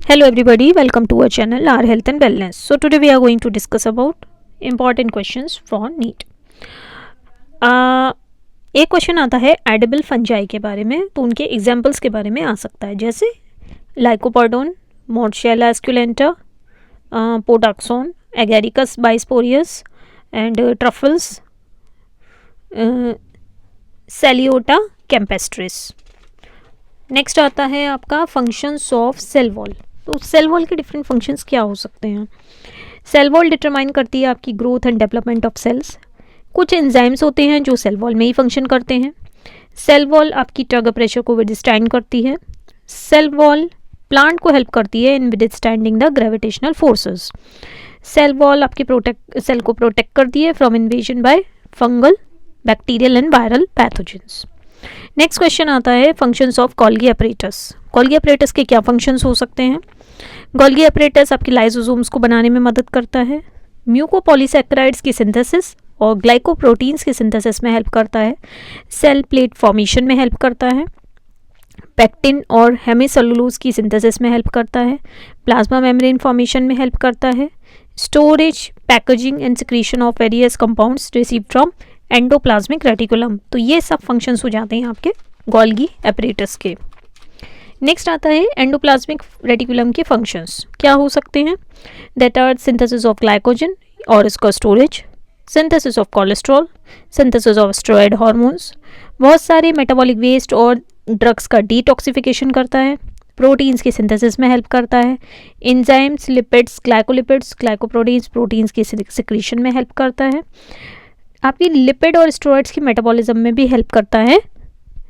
Hello everybody, welcome to our channel our health and wellness. So today we are going to discuss about important questions from NEET. एक question आता है edible fungi के बारे में, तो उनके examples के बारे में आ सकता है, जैसे लाइकोपोडोन, मोर्शिएला एस्कुलेंटा, पोटाक्सोन, Agaricus bisporus and truffles, Psalliota campestris. Next आता है आपका फंक्शंस ऑफ सेल वॉल. तो सेल वॉल के डिफरेंट फंक्शंस क्या हो सकते हैं. सेल वॉल डिटरमाइन करती है आपकी growth and development of cells. कुछ एंजाइम्स होते हैं जो सेल वॉल में ही फंक्शन करते हैं. सेल वॉल आपकी टग प्रेशर को विदस्टैंड करती है. सेल वॉल प्लांट को हेल्प करती है in withstanding the gravitational forces. Cell wall आपकी सेल को प्रोटेक्ट करती है from invasion by fungal, bacterial and viral pathogens. Next question आता है functions of Golgi apparatus. Golgi apparatus के क्या फंक्शंस हो सकते हैं. गोल्गी अपरेटस आपकी लाइसोसोम्स को बनाने में मदद करता है. म्यूकोपॉलीसैकेराइड्स की सिंथेसिस और ग्लाइकोप्रोटीन्स की सिंथेसिस में हेल्प करता है. सेल प्लेट फॉर्मेशन में हेल्प करता है. पेक्टिन और हेमिसेलुलोज की सिंथेसिस में हेल्प करता है. प्लाज्मा मेम्ब्रेन फॉर्मेशन में हेल्प करता है. Storage, packaging and secretion of various compounds received from endoplasmic reticulum. तो ये सब फंक्शंस हो जाते हैं आपके गोल्गी अपरेटस के. नेक्स्ट आता है एंडोप्लाज्मिक रेटिकुलम के फंक्शंस क्या हो सकते हैं. That are synthesis of glycogen और इसका storage, synthesis of cholesterol, synthesis of steroid hormones, बहुत सारे मेटाबॉलिक वेस्ट और ड्रग्स का डिटॉक्सिफिकेशन करता है. प्रोटीन्स की सिंथेसिस में हेल्प करता है. Enzymes, lipids, glycolipids, glycoproteins, proteins की सिक्रीशन में हेल्प करता है. आपकी लिपिड और स्टेरॉइड्स की मेटाबॉलिज्म में भी हेल्प करता है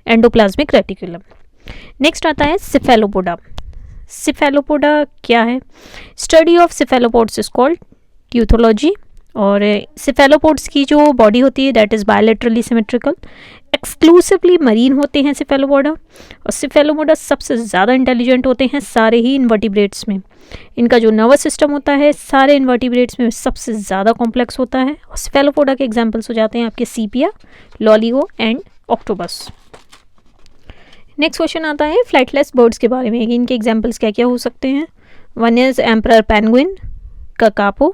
एंडोप्लाज्मिक रेटिकुलम. नेक्स्ट आता है सिफेलोपोडा. सिफेलोपोडा क्या है. Study of cephalopods is called teuthology. और सिफेलोपोड्स की जो बॉडी होती है that is bilaterally symmetrical. Exclusively marine होते हैं सिफेलोपोडा. और सिफेलोपोडा सबसे ज़्यादा इंटेलिजेंट होते हैं सारे ही इन्वर्टिब्रेट्स में. इनका जो नर्वस सिस्टम होता है सारे इन्वर्टिब्रेट्स में सबसे ज़्यादा कॉम्प्लेक्स होता है. और सिफेलोपोडा के एग्जाम्पल्स हो जाते हैं आपके सीपिया, लॉलिगो एंड ऑक्टोपस. नेक्स्ट क्वेश्चन आता है फ्लाइटलेस बर्ड्स के बारे में. इनके एग्जाम्पल्स क्या क्या हो सकते हैं. वन इज एम्परर पेंगुइन, ककापो,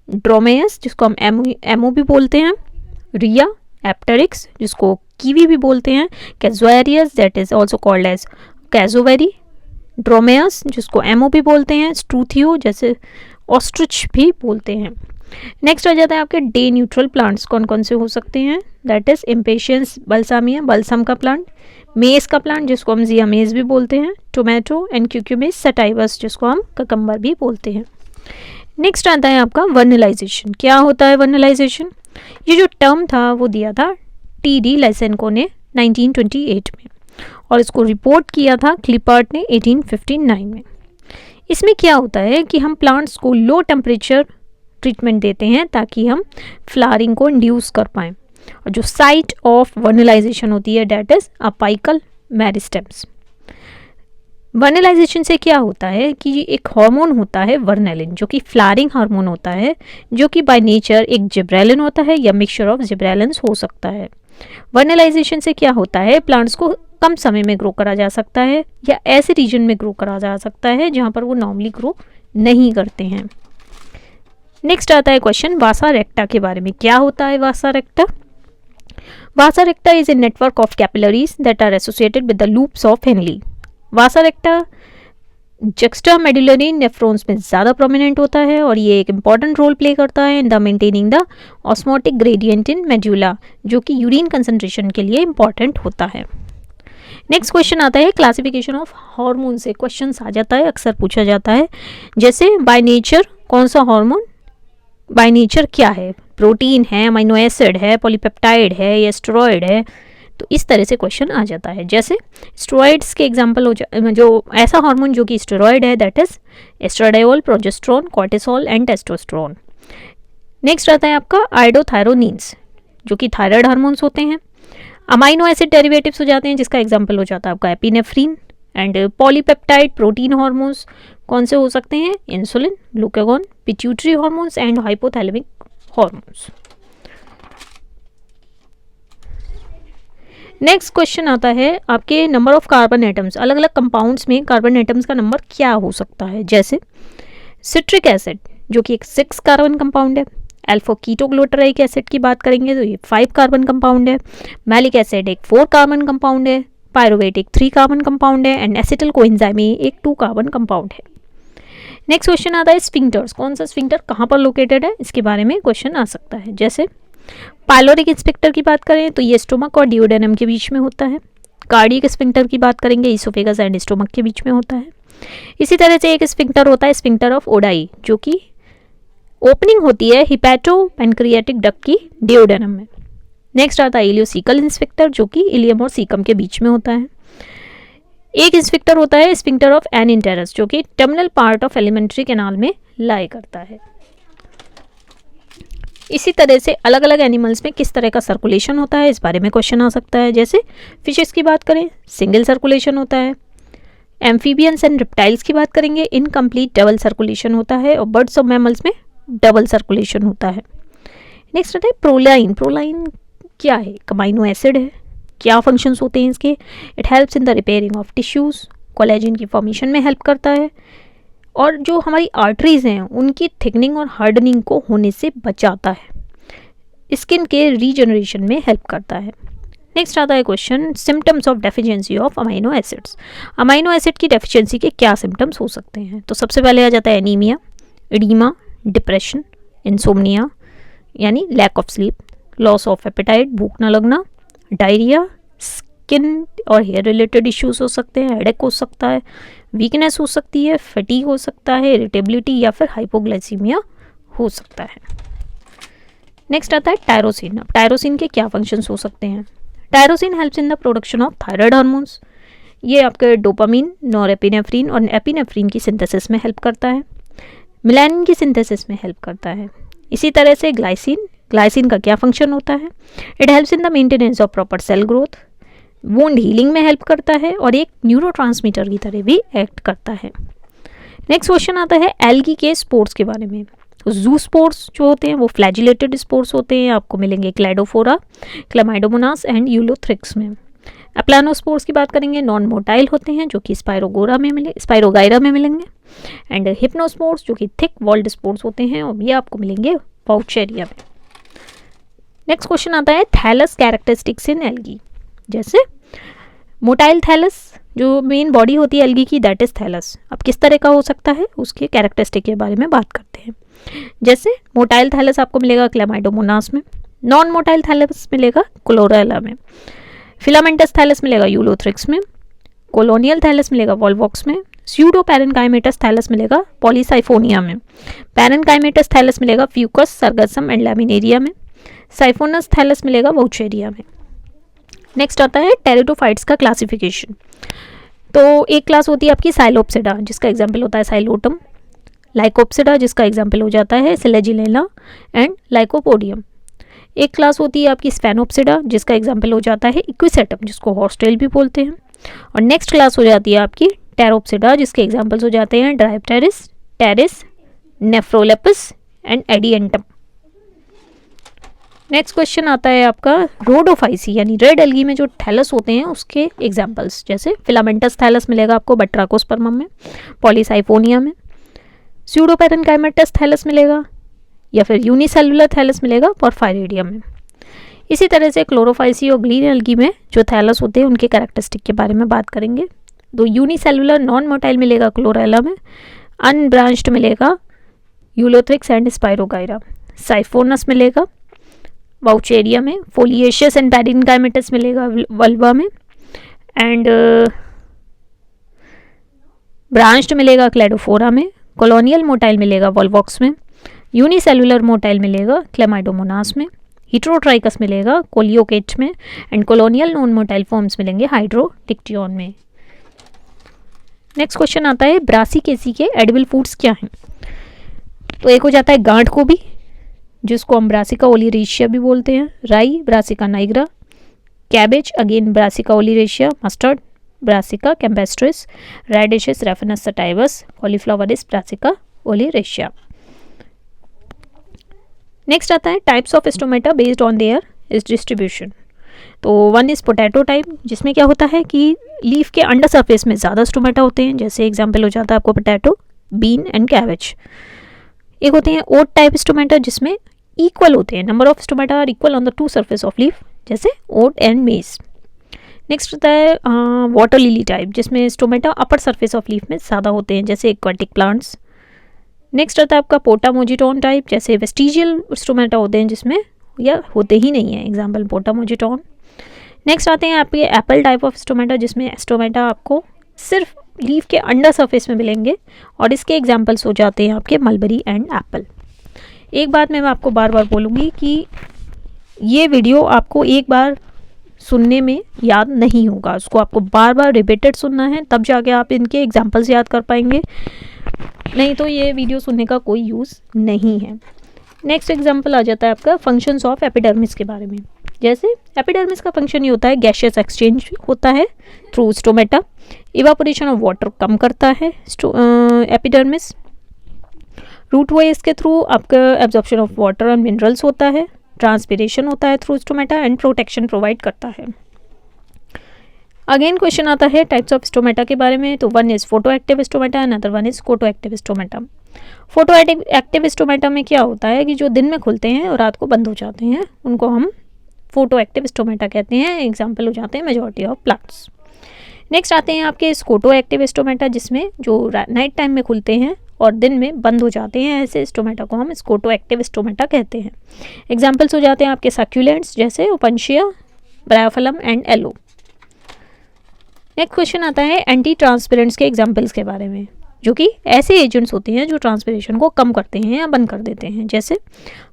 ड्रोमेयस जिसको हम एमो भी बोलते हैं, रिया, एप्टेरिक्स जिसको कीवी भी बोलते हैं, Casuarius that is also called as cassowary, Dromaius जिसको एमो भी बोलते हैं, स्ट्रूथियो जैसे ऑस्ट्रिच भी बोलते हैं. नेक्स्ट आ जाता है आपके डे न्यूट्रल प्लांट्स. कौन कौन से हो सकते हैं. दैट इज इम्पेशियंस बल्सामिया, बल्सम का प्लांट, मेज का प्लांट जिसको हम जिया मेज भी बोलते हैं, टोमेटो एंड क्यूक्यूमिस सटाइवस जिसको हम ककम्बर भी बोलते हैं. नेक्स्ट आता है आपका वर्नलाइजेशन. क्या होता है वर्नलाइजेशन. ये जो टर्म था वो दिया था टी.डी. लाइसेंको ने 1928 में और इसको रिपोर्ट किया था क्लिपर्ट ने 1859 में. इसमें क्या होता है कि हम प्लांट्स को लो टेम्परेचर ट्रीटमेंट देते हैं ताकि हम फ्लावरिंग को इंड्यूस कर पाएँ. और जो साइट ऑफ वर्नलाइजेशन होती है that is apical meristems. Vernalization से क्या होता है कि एक हार्मोन होता है वर्नेलिन जो कि फ्लावरिंग हार्मोन होता है, जो कि बाय नेचर एक जिब्रेलिन होता है या मिक्सचर ऑफ जिब्रेलिन्स हो सकता है. वर्नलाइजेशन से क्या होता है प्लांट्स को कम समय में ग्रो करा जा सकता है या ऐसे रीजन में ग्रो करा जा सकता है जहाँ पर वो नॉर्मली ग्रो नहीं करते हैं. नेक्स्ट आता है क्वेश्चन वासा रेक्टा के बारे में. क्या होता है vasa recta. Vasa recta is a network of capillaries that are associated with the loops of Henle. Vasa recta juxtamedullary nephrons में ज़्यादा प्रोमिनेंट होता है और ये एक इंपॉर्टेंट रोल प्ले करता है in the maintaining the osmotic gradient in medulla जो कि यूरिन कंसंट्रेशन के लिए इंपॉर्टेंट होता है. नेक्स्ट क्वेश्चन आता है क्लासिफिकेशन ऑफ हार्मोन से. क्वेश्चन आ जाता है, अक्सर पूछा जाता है, जैसे बाय नेचर कौन सा हार्मोन बाय नेचर क्या है. प्रोटीन है, अमीनो एसिड है, पॉलीपेप्टाइड है या स्टेरॉइड है. तो इस तरह से क्वेश्चन आ जाता है. जैसे स्टेरॉइड्स के एग्जांपल जो ऐसा हार्मोन जो कि स्टेरॉइड है that is estradiol, progesterone, cortisol and testosterone. Next आता है आपका आइडोथायरोनिन्स जो कि थायराइड हार्मोन्स होते हैं. अमाइनो एसिड डेरिवेटिव्स हो जाते हैं जिसका एग्जांपल हो जाता है आपका epinephrine. And polypeptide protein hormones कौन से हो सकते हैं. Insulin, glucagon, pituitary hormones and hypothalamic hormones. Next question आता है आपके नंबर ऑफ कार्बन एटम्स, अलग अलग कंपाउंड्स में कार्बन एटम्स का नंबर क्या हो सकता है। जैसे सिट्रिक एसिड जो कि एक 6 कार्बन कंपाउंड है, अल्फा कीटोग्लूटराइक एसिड की बात करेंगे तो ये 5 कार्बन कंपाउंड है, मैलिक एसिड एक 4 कार्बन कंपाउंड है, पायरुवेट एक 3 कार्बन कंपाउंड है एंड एसिटिल कोएंजाइम एक 2 कार्बन कंपाउंड है। नेक्स्ट क्वेश्चन आता है स्फिंक्टर्स, कौन सा स्फिंक्टर कहाँ पर लोकेटेड है, इसके बारे में क्वेश्चन आ सकता है। जैसे पायलोरिक स्फिंक्टर की बात करें तो ये स्टोमक और डिओडेनम के बीच में होता है। कार्डियक स्फिंक्टर की बात करेंगे इसोफेगस एंड स्टोमक के बीच में होता है। इसी तरह से एक स्फिंक्टर होता है स्फिंक्टर ऑफ ओडाई जो कि ओपनिंग होती है हिपैटो पैनक्रियाटिक डक्ट की डिओडेनम में। नेक्स्ट आता है इलियोसिकल स्फिंक्टर जो कि इलियम और सीकम के बीच में होता है। एक स्फिंक्टर होता है स्फिंक्टर ऑफ एनिंटेरस जो कि terminal part of alimentary canal में लाई करता है। इसी तरह से अलग अलग एनिमल्स में किस तरह का सर्कुलेशन होता है इस बारे में क्वेश्चन आ सकता है। जैसे फिशेस की बात करें सिंगल सर्कुलेशन होता है, एम्फीबियंस एंड रिप्टाइल्स की बात करेंगे इनकम्प्लीट डबल सर्कुलेशन होता है और बर्ड्स और मैमल्स में डबल सर्कुलेशन होता है। नेक्स्ट आता है प्रोलाइन, प्रोलाइन क्या है, अमाइनो एसिड है। क्या फंक्शंस होते हैं इसके, it helps in the repairing of tissues, collagen की फॉर्मेशन में हेल्प करता है और जो हमारी आर्टरीज़ हैं उनकी थिकनिंग और हार्डनिंग को होने से बचाता है, स्किन के रीजनरेशन में हेल्प करता है। नेक्स्ट आता है question symptoms of deficiency of amino acids, amino acid की डेफिशिएंसी के क्या सिम्टम्स हो सकते हैं। तो सबसे पहले आ जाता है एनीमिया, एडीमा, डिप्रेशन, इंसोम्निया यानी lack of sleep, loss of appetite भूख न लगना, डायरिया, स्किन और हेयर रिलेटेड इश्यूज हो सकते हैं, हेडेक हो सकता है, वीकनेस हो सकती है, फटीग हो सकता है, इरिटेबिलिटी या फिर हाइपोग्लाइसीमिया हो सकता है। नेक्स्ट आता है टायरोसिन, अब टायरोसिन के क्या फंक्शंस हो सकते हैं। Tyrosine helps in the production of thyroid hormones, ये आपके डोपामिन, नॉरएपिनेफ्रिन और एपिनेफ्रिन की सिंथेसिस में हेल्प करता है, मेलानिन की सिंथेसिस में हेल्प करता है। इसी तरह से ग्लाइसिन, ग्लाइसिन का क्या फंक्शन होता है, it helps in the maintenance of proper cell growth, wound healing में हेल्प करता है और एक न्यूरोट्रांसमीटर की तरह भी एक्ट करता है। नेक्स्ट क्वेश्चन आता है एल्गी के स्पोर्स के बारे में। जू स्पोर्स जो होते हैं वो फ्लैजिलेटेड स्पोर्स होते हैं, आपको मिलेंगे क्लैडोफोरा, क्लामाइडोमोनास एंड यूलोथ्रिक्स में। एप्लानोस्पोर्स की बात करेंगे नॉन मोटाइल होते हैं जो कि स्पाइरोगाइरा में मिलेंगे एंड हिप्नोस्पोर्स जो कि थिक वॉल्ड स्पोर्स होते हैं और ये आपको मिलेंगे वाउचेरिया में। नेक्स्ट क्वेश्चन आता है थैलस कैरेक्टरिस्टिक्स इन एल्गी। जैसे मोटाइल थैलस जो मेन बॉडी होती है एल्गी की दैट इज थैलस, अब किस तरह का हो सकता है उसके कैरेक्टरिस्टिक के बारे में बात करते हैं। जैसे मोटाइल थैलस आपको मिलेगा क्लामाइडोमोनास में, नॉन मोटाइल थैलस मिलेगा क्लोरेला में, फिलामेंटस थैलस मिलेगा यूलोथ्रिक्स में, कोलोनियल थैलस मिलेगा वॉल्वॉक्स में, स्यूडो पैरेनकाइमेटस थैलस मिलेगा पॉलीसाइफोनिया में, पैरेनकाइमेटस थैलस मिलेगा फ्यूकस, सरगसम एंड लैमिनेरिया में, साइफोनस थैलस मिलेगा वाउचेरिया में। नेक्स्ट आता है टेरिडोफाइट्स का क्लासिफिकेशन। तो एक क्लास होती है आपकी साइलोप्सिडा जिसका एग्जाम्पल होता है साइलोटम, लाइकोप्सिडा जिसका एग्जाम्पल हो जाता है सिलेजिलेला एंड लाइकोपोडियम। एक क्लास होती है आपकी स्फेनोप्सिडा जिसका एग्जाम्पल हो जाता है इक्विसेटम जिसको हॉर्सटेल भी बोलते हैं। और नेक्स्ट क्लास हो जाती है आपकी टेरोप्सिडा जिसके एग्जाम्पल्स हो जाते हैं Dryopteris, Pteris, Nephrolepis and Adiantum. Next question आता है आपका रोडोफाइसी यानी रेड एल्गी में जो थैलस होते हैं उसके एग्जाम्पल्स। जैसे फिलामेंटस थैलस मिलेगा आपको बट्राकोस्पर्मम में, पॉलीसाइफोनिया में, स्यूडोपेरेनकाइमेटस थैलस मिलेगा या फिर यूनिसेलुलर थैलस मिलेगा पोरफायरिडियम में। इसी तरह से क्लोरोफाइसी और ग्रीन एल्गी में जो थैलस होते हैं उनके कैरेक्टरिस्टिक के बारे में बात करेंगे। तो यूनिसेलुलर नॉन मोटाइल मिलेगा क्लोरेला में, अनब्रांच्ड मिलेगा यूलोथ्रिक्स एंड स्पाइरोगाइरा, साइफोनस मिलेगा वाउचेरिया में, फोलिएशियस एंड पैरेनकाइमेटस मिलेगा वल्वा में एंड ब्रांच्ड मिलेगा क्लेडोफोरा में, कॉलोनियल मोटाइल मिलेगा वॉल्वॉक्स में, यूनिसेलुलर मोटाइल मिलेगा क्लेमाइडोमोनास में, हिट्रोट्राइकस मिलेगा कोलियोकेट में and colonial non motile forms मिलेंगे हाइड्रोडिक्टियन में। नेक्स्ट क्वेश्चन आता है ब्रासिकेसी के एडिबल फूड्स क्या हैं। तो एक हो जाता है गांठ गोभी जिसको हम ब्रासिका ओलिरेशिया भी बोलते हैं, राई brassica nigra, cabbage again brassica oleracea, mustard brassica campestris, radishes raphanus sativus, cauliflower is brassica oleracea. Next आता है types of stomata based on their distribution. तो वन इज़ पोटैटो टाइप, जिसमें क्या होता है कि लीफ के अंडर सरफेस में ज़्यादा स्टोमेटा होते हैं, जैसे एग्जाम्पल हो जाता है आपको पोटैटो, बीन एंड कैबेज। एक होते हैं ओट टाइप स्टोमेटा, जिसमें इक्वल होते हैं, number of stomata are equal on the two surface of leaf, जैसे ओट एंड मेज। नेक्स्ट होता है वाटर लिली टाइप, जिसमें stomata upper surface of leaf में ज़्यादा होते हैं, जैसे एक्वाटिक प्लांट्स। नेक्स्ट आता है आपका पोटामोजिटॉन टाइप, जैसे वेस्टिजियल स्टोमेटा होते हैं जिसमें या होते ही नहीं है, एग्जाम्पल पोटामोजिटॉन। नेक्स्ट आते हैं आपके एप्पल टाइप ऑफ स्टोमेटा, जिसमें स्टोमेटा आपको सिर्फ लीफ के अंडर सरफेस में मिलेंगे, और इसके एग्जाम्पल्स हो जाते हैं आपके मलबरी एंड एप्पल। एक बात मैं आपको बार बार बोलूँगी कि ये वीडियो आपको एक बार सुनने में याद नहीं होगा, उसको आपको बार बार रिपीटेड सुनना है, तब जाके आप इनके एग्जाम्पल्स याद कर पाएंगे, नहीं तो ये वीडियो सुनने का कोई यूज़ नहीं है। नेक्स्ट एग्जाम्पल आ जाता है आपका फंक्शंस ऑफ एपिडर्मिस के बारे में। जैसे एपिडर्मिस का फंक्शन ये होता है, गैसियस एक्सचेंज होता है through stomata, evaporation of water कम करता है एपिडर्मिस, रूट वेज के थ्रू आपका absorption of water and minerals होता है, ट्रांसपिरेशन होता है through stomata and protection provide करता है। अगेन क्वेश्चन आता है टाइप्स ऑफ स्टोमेटा के बारे में, तो one is photo active stomata and other one is photo active stomata. Photo active stomata में क्या होता है कि जो दिन में खुलते हैं और रात को बंद हो जाते हैं, उनको हम फोटो एक्टिव स्टोमेटा कहते हैं, एग्जाम्पल हो जाते हैं मेजॉरिटी ऑफ प्लांट्स। नेक्स्ट आते हैं आपके स्कोटो एक्टिव स्टोमेटा, जिसमें जो नाइट टाइम में खुलते हैं और दिन में बंद हो जाते हैं, ऐसे स्टोमेटा को हम स्कोटो एक्टिव स्टोमेटा कहते हैं। एग्जाम्पल्स हो जाते हैं आपके सक्यूलेंट्स, जैसे Opuntia, Bryophyllum and aloe. Next question आता है एंटी ट्रांसपेरेंट्स के एग्जाम्पल्स के बारे में, जो कि ऐसे एजेंट्स होते हैं जो ट्रांसपिरेशन को कम करते हैं या बंद कर देते हैं, जैसे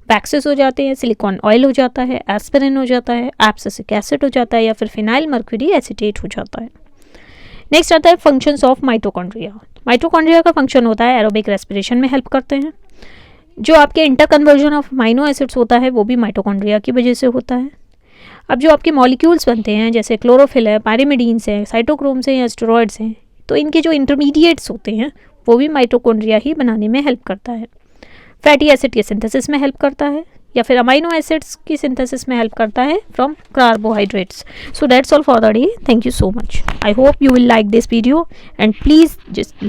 वैक्सेस हो जाते हैं, सिलिकॉन ऑयल हो जाता है, एस्पिरिन हो जाता है, एब्सिसिक एसिड हो जाता है, या फिर फिनाइल मर्क्यूरी एसीटेट हो जाता है। नेक्स्ट आता है फंक्शंस ऑफ माइटोकॉन्ड्रिया। माइटोकॉन्ड्रिया का फंक्शन होता है एरोबिक रेस्पिरेशन में हेल्प करते हैं। जो आपके inter conversion of amino acids होता है वो भी माइटोकॉन्ड्रिया की वजह से होता है। अब जो आपके मॉलिक्यूल्स बनते हैं, जैसे क्लोरोफिल है, पायरिमिडीन्स हैं, साइटोक्रोम्स हैं या स्टेरॉइड्स हैं, तो इनके जो इंटरमीडिएट्स होते हैं वो भी माइटोकॉन्ड्रिया ही बनाने में हेल्प करता है। फैटी एसिड के सिंथेसिस में हेल्प करता है, या फिर अमाइनो एसिड्स की सिंथेसिस में हेल्प करता है from carbohydrates. So that's all for the day. Thank you so much. I hope you will like this video, and please just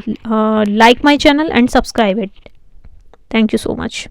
like my channel and subscribe it. Thank you so much.